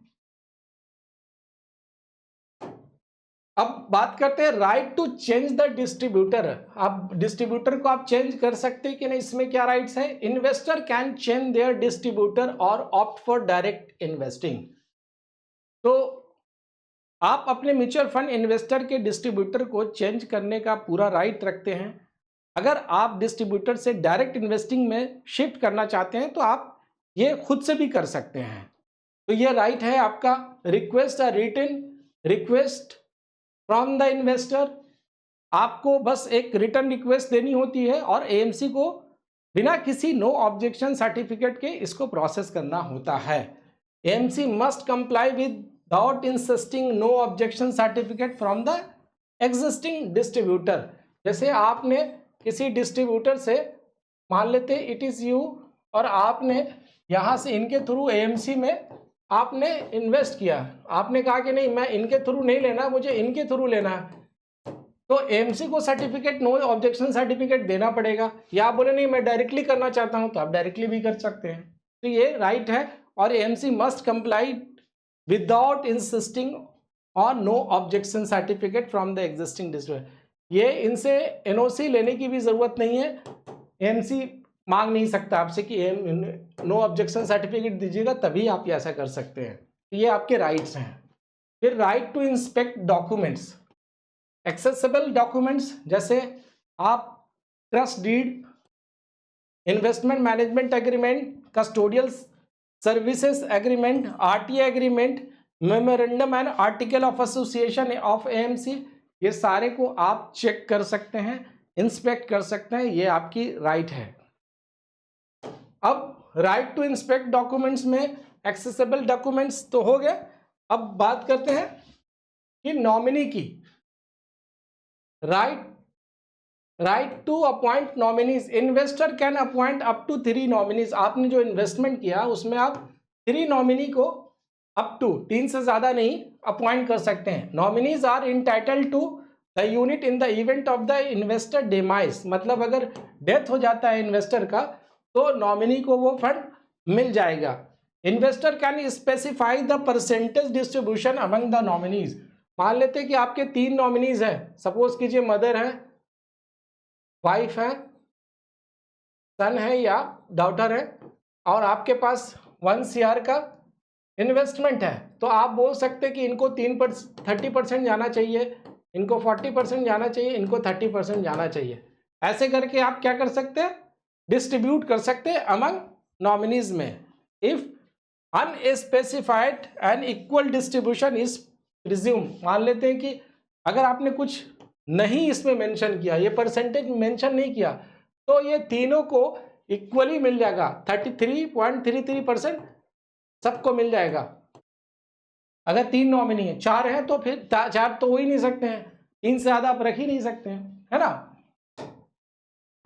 अब बात करते हैं right to change the distributor. अब डिस्ट्रीब्यूटर को आप चेंज कर सकते हैं कि नहीं, इसमें क्या राइट्स है। Investor can change their distributor और ऑप्ट फॉर डायरेक्ट इन्वेस्टिंग। तो आप अपने म्यूचुअल फंड इन्वेस्टर के डिस्ट्रीब्यूटर को चेंज करने का पूरा राइट रखते हैं। अगर आप डिस्ट्रीब्यूटर से डायरेक्ट इन्वेस्टिंग में शिफ्ट करना चाहते हैं तो आप ये खुद से भी कर सकते हैं। तो ये राइट है आपका। Request a written request from the investor, आपको बस एक रिटर्न रिक्वेस्ट देनी होती है और एएमसी को बिना किसी नो ऑब्जेक्शन सर्टिफिकेट के इसको प्रोसेस करना होता है। AMC must comply without insisting no objection certificate from the existing distributor. जैसे आपने किसी डिस्ट्रीब्यूटर से मान लेते इट इज यू और आपने यहाँ से इनके थ्रू एएमसी में आपने इन्वेस्ट किया, आपने कहा कि नहीं मैं इनके थ्रू नहीं लेना, मुझे इनके थ्रू लेना है, तो एएमसी को सर्टिफिकेट नो ऑब्जेक्शन सर्टिफिकेट देना पड़ेगा। या आप बोले नहीं मैं डायरेक्टली करना चाहता हूं तो आप डायरेक्टली भी कर सकते हैं। तो ये राइट है और AMC must comply without insisting on no objection certificate from the existing distributor. ये इनसे एनओसी लेने की भी जरूरत नहीं है। एएमसी मांग नहीं सकता आपसे कि नो ऑब्जेक्शन सर्टिफिकेट दीजिएगा, तभी आप ऐसा कर सकते हैं। ये आपके राइट्स हैं। फिर right to inspect documents, accessible documents, जैसे आप trust deed, investment management agreement, custodial services agreement, RTA agreement, memorandum and article of association of AMC, ये सारे को आप चेक कर सकते हैं, इंस्पेक्ट कर सकते हैं, ये आपकी राइट है। अब राइट टू इंस्पेक्ट डॉक्यूमेंट्स में एक्सेसिबल डॉक्यूमेंट्स तो हो गए। अब बात करते हैं कि नॉमिनी की। Right to appoint nominees, investor can appoint up to 3 nominees. आपने जो इन्वेस्टमेंट किया उसमें आप 3 नॉमिनी को अप टू 3 से ज्यादा नहीं अपॉइंट कर सकते हैं। Nominees are entitled to the unit in the event of the investor demise, मतलब अगर डेथ हो जाता है इन्वेस्टर का तो नॉमिनी को वो फंड मिल जाएगा। Investor can specify the percentage distribution among the nominees. मान लेते हैं कि आपके 3 नॉमिनीज हैं, सपोज कीजिए मदर है, वाइफ है, सन है या डॉटर है, और आपके पास 1 CR का इन्वेस्टमेंट है, तो आप बोल सकते हैं कि इनको 30% जाना चाहिए, इनको 40% जाना चाहिए, इनको 30% जाना चाहिए। ऐसे करके आप क्या कर सकते हैं, डिस्ट्रीब्यूट कर सकते हैं अमंग नॉमिनीज में। If unspecified and equal distribution is presume, मान लेते हैं कि अगर आपने कुछ नहीं इसमें मेंशन किया, ये परसेंटेज मेंशन नहीं किया, तो ये तीनों को इक्वली मिल जाएगा, 33.33% सबको मिल जाएगा। अगर 3 नॉमिनी है, 4 है तो फिर 4 तो हो ही नहीं सकते हैं, 3 से ज्यादा आप रख ही नहीं सकते हैं, है ना।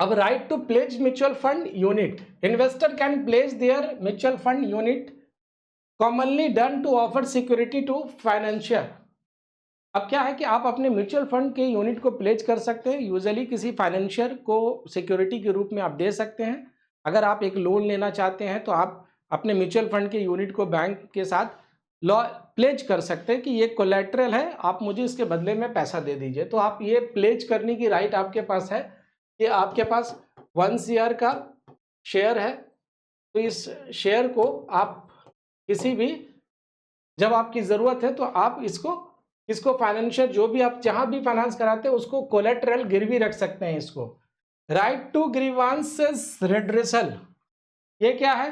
अब right to pledge mutual fund unit, investor can pledge their mutual fund unit commonly done to offer security to financial. अब क्या है कि आप अपने म्यूचुअल फंड के यूनिट को प्लेज कर सकते हैं, यूजुअली किसी फाइनेंशियर को सिक्योरिटी के रूप में आप दे सकते हैं। अगर आप एक लोन लेना चाहते हैं तो आप अपने म्यूचुअल फंड के यूनिट को बैंक के साथ प्लेज कर सकते हैं कि ये कोलेट्रल है, आप मुझे इसके बदले में पैसा दे दीजिए। तो आप ये प्लेज करने की राइट आपके पास है कि आपके पास 1 CR का शेयर है, तो इस शेयर को आप किसी भी जब आपकी ज़रूरत है तो आप इसको फाइनेंशियल जो भी आप जहां भी फाइनेंस कराते हैं उसको कोलेट्रल गिरवी रख सकते हैं इसको। राइट टू ग्रीवांसेस रेड्रेसल, ये क्या है,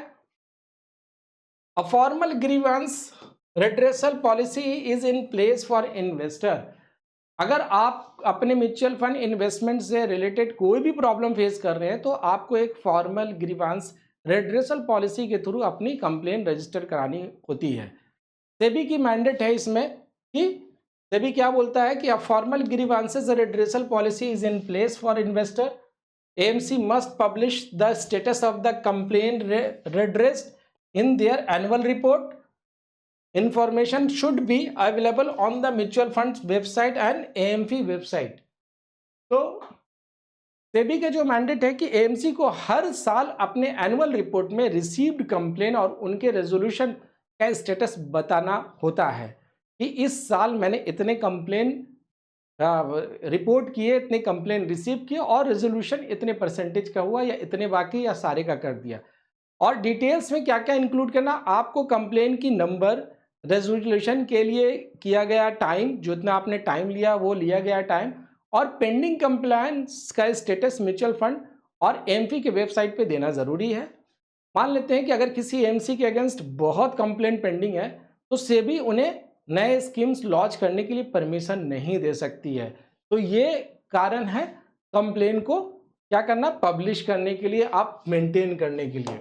a formal grievance redressal policy is in place for investor. अगर आप अपने म्यूचुअल फंड इन्वेस्टमेंट से रिलेटेड कोई भी प्रॉब्लम फेस कर रहे हैं तो आपको एक फॉर्मल ग्रीवांस रेड्रेसल पॉलिसी के थ्रू अपनी कंप्लेन रजिस्टर करानी होती है। सेबी की मैंडेट है इसमें कि सेबी क्या बोलता है कि a formal grievances redressal policy is in place for investor, AMC must publish the status of the complain redressed in their annual report. Information should be available on the mutual funds website and AMC website। तो सेबी का जो mandate है कि AMC को हर साल अपने annual report में received complain और उनके रेजोल्यूशन का स्टेटस बताना होता है कि इस साल मैंने इतने कंप्लेन रिपोर्ट किए, इतने कंप्लेन रिसीव किए और रेजोल्यूशन इतने परसेंटेज का हुआ या इतने बाकी या सारे का कर दिया। और डिटेल्स में क्या क्या इंक्लूड करना, आपको कंप्लेन की नंबर, रेजोल्यूशन के लिए किया गया टाइम, जितना आपने टाइम लिया वो लिया गया टाइम, और पेंडिंग कंप्लायंस का स्टेटस म्यूचुअल फंड और एएमसी के वेबसाइट पे देना ज़रूरी है। मान लेते हैं कि अगर किसी एएमसी के अगेंस्ट बहुत कंप्लेन पेंडिंग है तो सेबी उन्हें नए स्कीम्स लॉन्च करने के लिए परमिशन नहीं दे सकती है। तो ये कारण है कंप्लेन को क्या करना, पब्लिश करने के लिए, आप मेंटेन करने के लिए।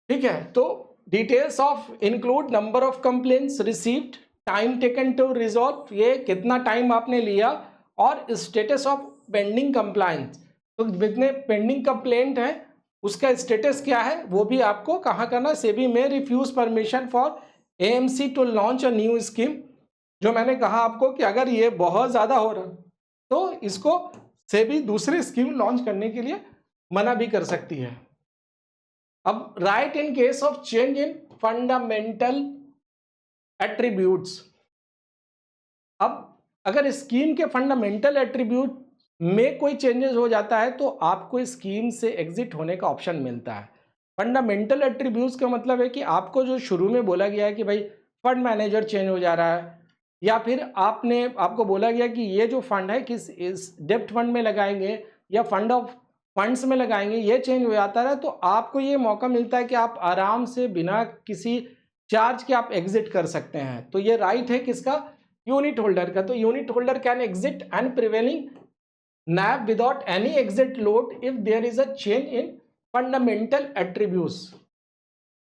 ठीक है, तो details of include number of complaints received, time taken to resolve, ये कितना टाइम आपने लिया, और स्टेटस ऑफ पेंडिंग कंप्लायंस, तो जितने पेंडिंग कंप्लेंट है उसका स्टेटस क्या है वो भी आपको कहाँ करना। सेबी में refuse permission for AMC to launch a new scheme, जो मैंने कहा आपको कि अगर ये बहुत ज़्यादा हो रहा तो इसको सेबी दूसरी स्कीम लॉन्च करने के लिए मना भी कर सकती है। अब right in case of change in fundamental attributes, अब अगर स्कीम के फंडामेंटल एट्रीब्यूट में कोई चेंजेस हो जाता है तो आपको स्कीम से एग्जिट होने का ऑप्शन मिलता है। फंडामेंटल एट्रीब्यूट्स का मतलब है कि आपको जो शुरू में बोला गया है कि भाई फंड मैनेजर चेंज हो जा रहा है, या फिर आपको बोला गया कि ये जो फंड है किस इस डेब्ट फंड में लगाएंगे या फंड ऑफ फंड्स में लगाएंगे, ये चेंज हो जाता है तो आपको ये मौका मिलता है कि आप आराम से बिना किसी चार्ज के आप एग्जिट कर सकते हैं। तो ये राइट है किसका? यूनिट होल्डर का। तो unit holder can exit and prevailing NAV without any exit load if there is a change in fundamental attributes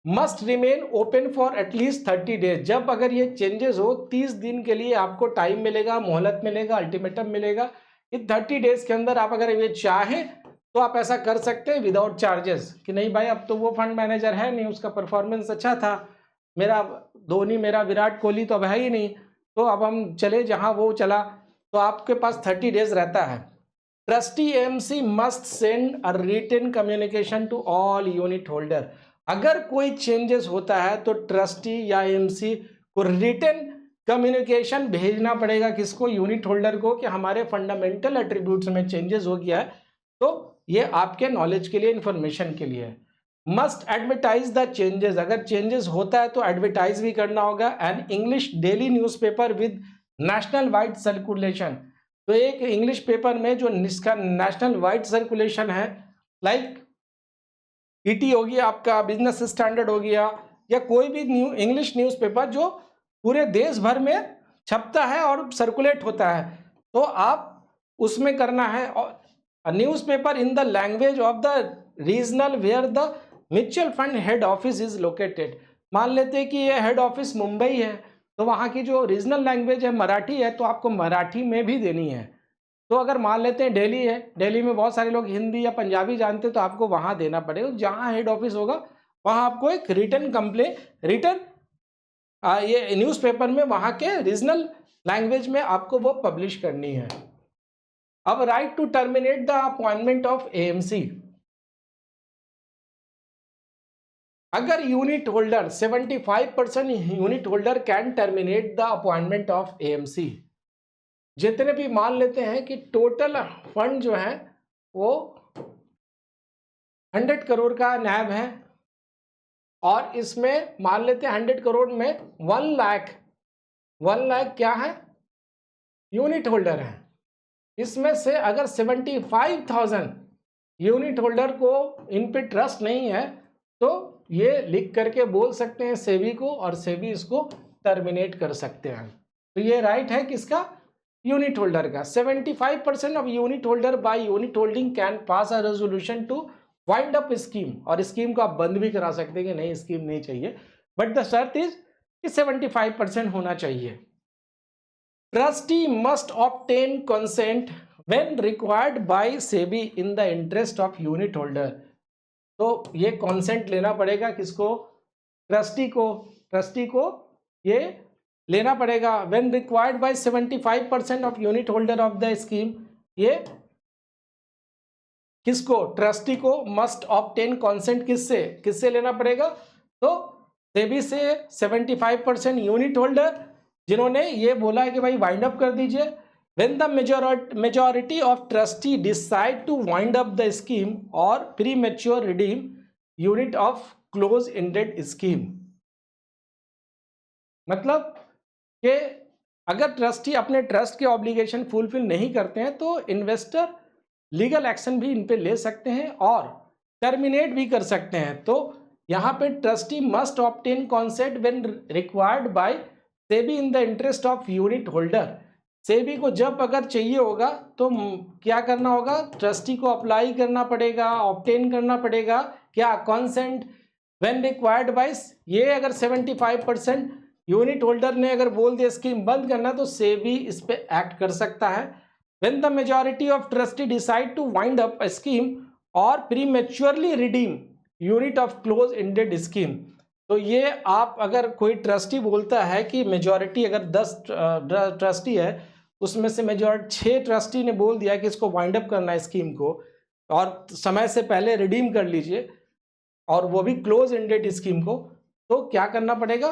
must remain open for at least 30 days। जब अगर ये चेंजेस हो 30 दिन के लिए आपको टाइम मिलेगा, मोहलत मिलेगा, अल्टीमेटम मिलेगा। इन 30 डेज के अंदर आप अगर ये चाहें तो आप ऐसा कर सकते हैं विदाउट चार्जेस कि नहीं भाई अब तो वो फंड मैनेजर है नहीं, उसका परफॉर्मेंस अच्छा था, मेरा धोनी मेरा विराट कोहली तो अब है ही नहीं, तो अब हम चले जहां वो चला। तो आपके पास 30 डेज रहता है। Trustee AMC must send a written communication to all unit holder. अगर कोई चेंजेस होता है तो ट्रस्टी या एएमसी को रिटन कम्युनिकेशन भेजना पड़ेगा किसको? यूनिट होल्डर को, कि हमारे फंडामेंटल एट्रीब्यूट्स में चेंजेस हो गया है। तो ये आपके नॉलेज के लिए, इंफॉर्मेशन के लिए है। Must advertise the changes. अगर चेंजेस होता है तो एडवर्टाइज भी करना होगा। And English daily newspaper with national wide circulation. तो एक इंग्लिश पेपर में जो इसका नेशनल वाइड सर्कुलेशन है, लाइक ईटी हो गया, आपका बिजनेस स्टैंडर्ड हो गया, या कोई भी इंग्लिश न्यूज़पेपर जो पूरे देश भर में छपता है और सर्कुलेट होता है, तो आप उसमें करना है। और newspaper in the language of the regional where the mutual fund head office is located. मान लेते हैं कि ये हेड ऑफिस मुंबई है, तो वहाँ की जो रीजनल लैंग्वेज है मराठी है, तो आपको मराठी में भी देनी है। तो अगर मान लेते हैं दिल्ली है, दिल्ली में बहुत सारे लोग हिंदी या पंजाबी जानते हैं, तो आपको वहाँ देना पड़ेगा। जहाँ हेड ऑफिस होगा वहाँ आपको एक रिटन ये न्यूज़पेपर में वहाँ के रीजनल लैंग्वेज में आपको वो पब्लिश करनी है। अब right to terminate the appointment of AMC. अगर unit holder 75% unit holder can terminate the appointment of AMC. जितने भी मान लेते हैं कि टोटल फंड जो है वो 100 करोड़ का नैब है, और इसमें मान लेते हैं 100 करोड़ में 1 लाख क्या है? यूनिट होल्डर है। इसमें से अगर 75,000 यूनिट होल्डर को इन पे ट्रस्ट नहीं है तो ये लिख करके बोल सकते हैं सेबी को, और सेबी इसको टर्मिनेट कर सकते हैं। तो ये राइट है किसका? यूनिट होल्डर का। 75% of unit holder by unit holding can pass a resolution to wind up scheme. और स्कीम को आप बंद भी करा सकते हैं कि नहीं स्कीम नहीं चाहिए, बट द शर्त इज कि 75% होना चाहिए। Trustee must obtain consent when required by SEBI in the interest of unit holder. तो ये कंसेंट लेना पड़ेगा किसको? ट्रस्टी को ये लेना पड़ेगा। When required by 75% of unit holder of the scheme. ये किसको? ट्रस्टी को मस्ट ऑब्टेन कंसेंट किससे लेना पड़ेगा? तो सेबी से 75% यूनिट होल्डर जिन्होंने ये बोला है कि भाई वाइंड अप कर दीजिए। When the majority of trustee decide to wind up the scheme or premature redeem unit of close-ended scheme। मतलब कि अगर ट्रस्टी अपने ट्रस्ट के ऑब्लिगेशन फुलफिल नहीं करते हैं तो इन्वेस्टर लीगल एक्शन भी इन पे ले सकते हैं और टर्मिनेट भी कर सकते हैं। तो यहाँ पे trustee must obtain consent when required by SEBI in the interest of unit holder. SEBI को जब अगर चाहिए होगा तो क्या करना होगा? ट्रस्टी को अप्लाई करना पड़ेगा, ऑब्टेन करना पड़ेगा क्या? Consent when required by. ये अगर 75% यूनिट होल्डर ने अगर बोल दिया स्कीम बंद करना तो सेबी इस पे एक्ट कर सकता है। When the majority of trustee decide to wind up a scheme और prematurely redeem unit of close ended scheme. तो ये आप अगर कोई ट्रस्टी बोलता है कि मेजॉरिटी अगर 10 ट्रस्टी है उसमें से मेजॉरिटी 6 ट्रस्टी ने बोल दिया कि इसको वाइंड अप करना है स्कीम को और समय से पहले रिडीम कर लीजिए, और वो भी क्लोज एंडेड स्कीम को, तो क्या करना पड़ेगा?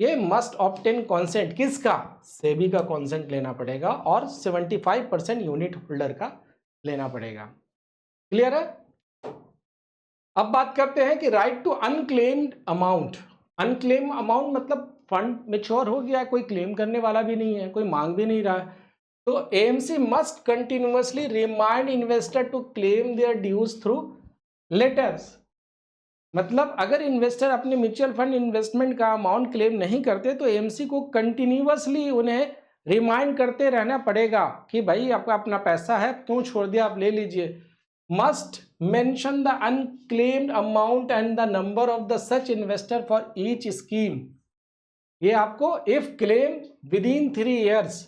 ये मस्ट ऑब्टेन कॉन्सेंट किसका, सेबी का कॉन्सेंट लेना पड़ेगा और 75% यूनिट होल्डर का लेना पड़ेगा। क्लियर है। अब बात करते हैं कि right to unclaimed amount. Unclaim amount मतलब फंड मेच्योर हो गया, कोई क्लेम करने वाला भी नहीं है, कोई मांग भी नहीं रहा है, तो AMC must continuously remind investor to claim their dues through letters. मतलब अगर इन्वेस्टर अपने म्यूचुअल फंड इन्वेस्टमेंट का अमाउंट क्लेम नहीं करते तो एएमसी को कंटिन्यूअसली उन्हें रिमाइंड करते रहना पड़ेगा कि भाई आपका अपना पैसा है, क्यों छोड़ दिया, आप ले लीजिए। Must mention the unclaimed amount and the number of the such investor for each scheme. ये आपको if claim within 3 years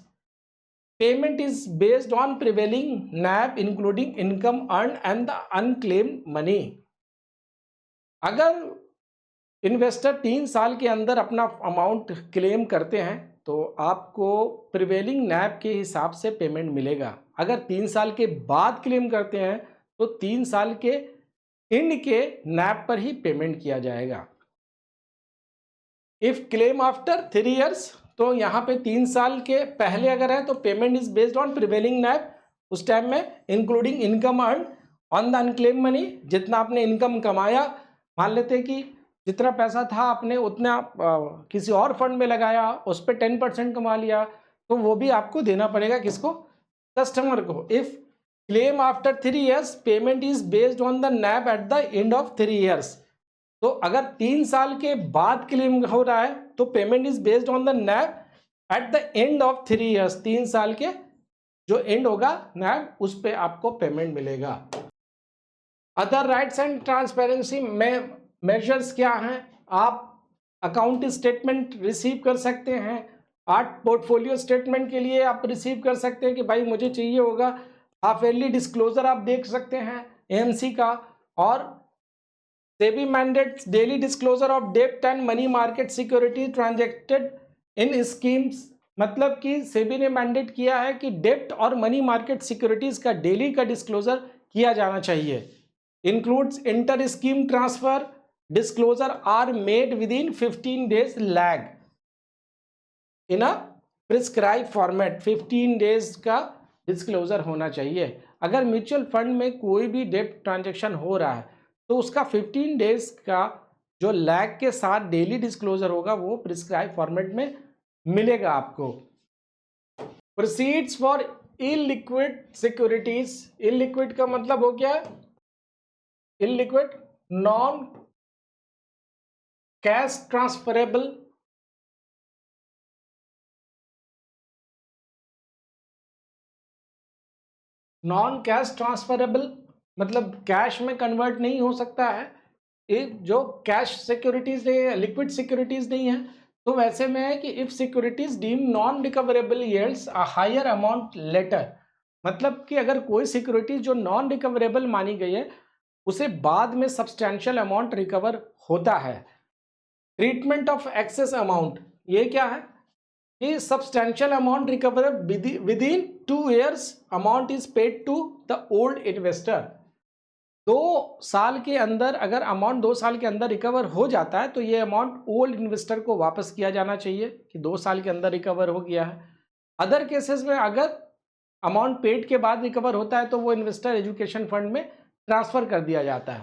payment is based on prevailing NAV including income earn and the unclaimed money. अगर investor 3 साल के अंदर अपना amount claim करते हैं तो आपको प्रिवेलिंग नैब के हिसाब से पेमेंट मिलेगा। अगर 3 साल के बाद क्लेम करते हैं तो 3 साल के एंड के नैब पर ही पेमेंट किया जाएगा। इफ क्लेम आफ्टर 3 years, तो यहाँ पे 3 साल के पहले अगर है तो payment is based on prevailing NAV, उस टाइम में including income earn on the unclaim money. जितना आपने इनकम कमाया, मान लेते हैं कि जितना पैसा था आपने उतना किसी और फंड में लगाया, उस पर 10% कमा लिया, तो वो भी आपको देना पड़ेगा किसको, कस्टमर को। If claim after 3 years payment is based on the NAV at the end of 3 years। तो अगर 3 साल के बाद क्लेम हो रहा है तो payment is based on the NAV at the end of 3 years। 3 साल के जो एंड होगा नैब, उस पर आपको पेमेंट मिलेगा। अदर राइट्स एंड ट्रांसपेरेंसी में मेजर्स क्या हैं, आप अकाउंट स्टेटमेंट रिसीव कर सकते हैं। पोर्टफोलियो स्टेटमेंट के लिए आप रिसीव कर सकते हैं कि भाई मुझे चाहिए होगा। हाफ ईयरली डिस्क्लोजर आप देख सकते हैं एएमसी का, और SEBI mandates daily disclosure of डेब्ट and money market security transacted in schemes. मतलब कि सेबी ने मैंडेट किया है कि डेब्ट और मनी मार्केट सिक्योरिटीज का डेली का डिस्क्लोजर किया जाना चाहिए। includes inter scheme transfer disclosure are made within 15 days lag in a prescribed format। 15 days का डिस्क्लोजर होना चाहिए। अगर म्यूचुअल फंड में कोई भी डेब्ट ट्रांजैक्शन हो रहा है तो उसका 15 डेज का जो लैग के साथ डेली डिस्क्लोजर होगा वो प्रिस्क्राइब फॉर्मेट में मिलेगा आपको। Proceeds for illiquid securities. Illiquid का मतलब हो गया illiquid, non cash transferable, non cash transferable मतलब कैश में कन्वर्ट नहीं हो सकता है। ये जो कैश सिक्योरिटीज नहीं है, लिक्विड सिक्योरिटीज नहीं है, तो वैसे में है कि if securities deem non recoverable yields a higher amount later. मतलब कि अगर कोई सिक्योरिटीज जो नॉन रिकवरेबल मानी गई है उसे बाद में सब्सटैंशियल अमाउंट रिकवर होता है। ट्रीटमेंट ऑफ एक्सेस अमाउंट, ये क्या है कि substantial amount recover within 2 years amount is paid to the old investor. 2 साल के अंदर अगर अमाउंट 2 साल के अंदर रिकवर हो जाता है तो ये अमाउंट ओल्ड इन्वेस्टर को वापस किया जाना चाहिए कि 2 साल के अंदर रिकवर हो गया है। अदर केसेस में अगर अमाउंट पेड के बाद रिकवर होता है तो वो इन्वेस्टर एजुकेशन फंड में ट्रांसफर कर दिया जाता है।